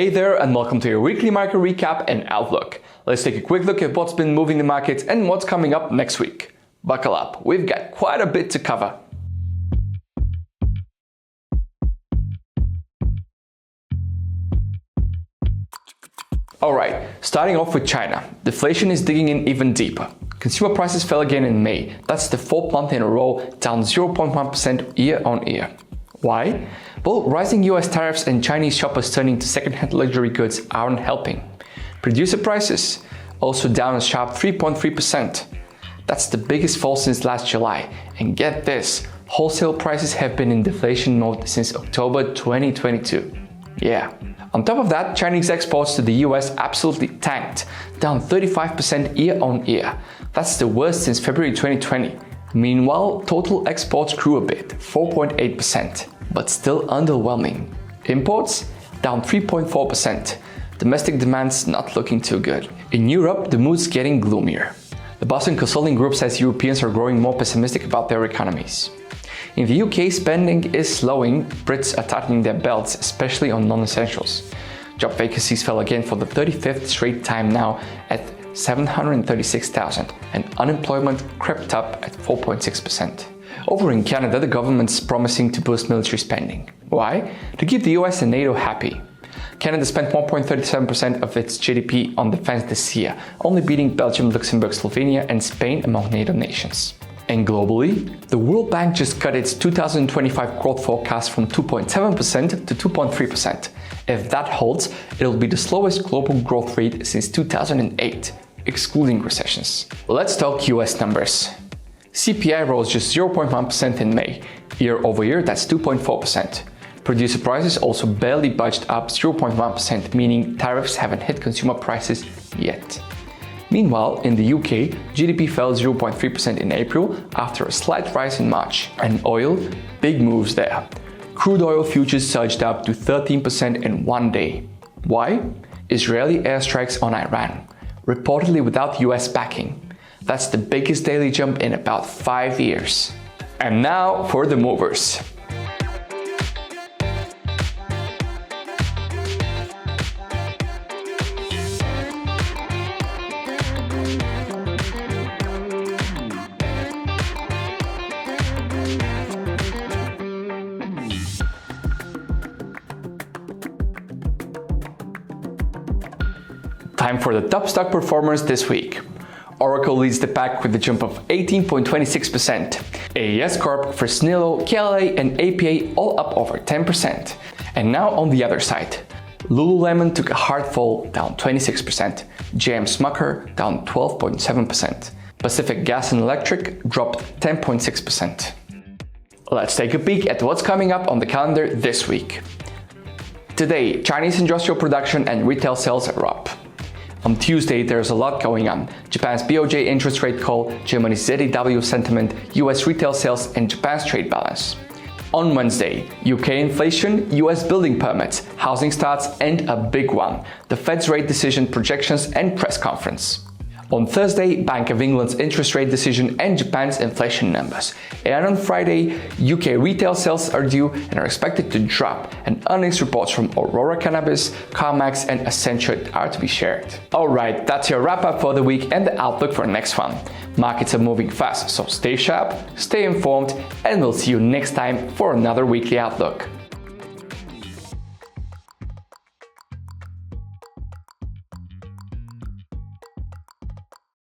Hey there and welcome to your weekly market recap and outlook. Let's take a quick look at what's been moving the markets and what's coming up next week. Buckle up, we've got quite a bit to cover. Alright, starting off with China. Deflation is digging in even deeper. Consumer prices fell again in May. That's the fourth month in a row, down 0.1% year on year. Why? Well, rising US tariffs and Chinese shoppers turning to second-hand luxury goods aren't helping. Producer prices also down a sharp 3.3%. That's the biggest fall since last July. And get this, wholesale prices have been in deflation mode since October 2022. Yeah. On top of that, Chinese exports to the US absolutely tanked, down 35% year on year. That's the worst since February 2020. Meanwhile, total exports grew a bit, 4.8%, but still underwhelming. Imports down 3.4%. Domestic demand's not looking too good. In Europe, the mood's getting gloomier. The Boston Consulting Group says Europeans are growing more pessimistic about their economies. In the UK, spending is slowing. Brits are tightening their belts, especially on non-essentials. Job vacancies fell again for the 35th straight time now at 736,000, and unemployment crept up at 4.6%. Over in Canada, the government's promising to boost military spending. Why? To keep the US and NATO happy. Canada spent 1.37% of its GDP on defense this year, only beating Belgium, Luxembourg, Slovenia, and Spain among NATO nations. And globally, the World Bank just cut its 2025 growth forecast from 2.7% to 2.3%. If that holds, it'll be the slowest global growth rate since 2008, excluding recessions. Let's talk US numbers. CPI rose just 0.1% in May. Year over year, that's 2.4%. Producer prices also barely budged up 0.1%, meaning tariffs haven't hit consumer prices yet. Meanwhile, in the UK, GDP fell 0.3% in April after a slight rise in March. And oil, big moves there. Crude oil futures surged up to 13% in one day. Why? Israeli airstrikes on Iran, reportedly without US backing. That's the biggest daily jump in about 5 years. And now for the movers. Time for the top stock performers this week. Oracle leads the pack with a jump of 18.26%. AES Corp, Fresnillo, KLA and APA all up over 10%. And now on the other side. Lululemon took a hard fall, down 26%. JM Smucker down 12.7%. Pacific Gas and Electric dropped 10.6%. Let's take a peek at what's coming up on the calendar this week. Today, Chinese industrial production and retail sales are up. On Tuesday, there's a lot going on. Japan's BOJ interest rate call, Germany's ZEW sentiment, US retail sales, and Japan's trade balance. On Wednesday, UK inflation, US building permits, housing starts, and a big one, the Fed's rate decision projections and press conference. On Thursday, Bank of England's interest rate decision and Japan's inflation numbers. And on Friday, UK retail sales are due and are expected to drop, and earnings reports from Aurora Cannabis, CarMax and Accenture are to be shared. Alright, that's your wrap up for the week and the outlook for next one. Markets are moving fast, so stay sharp, stay informed, and we'll see you next time for another weekly outlook.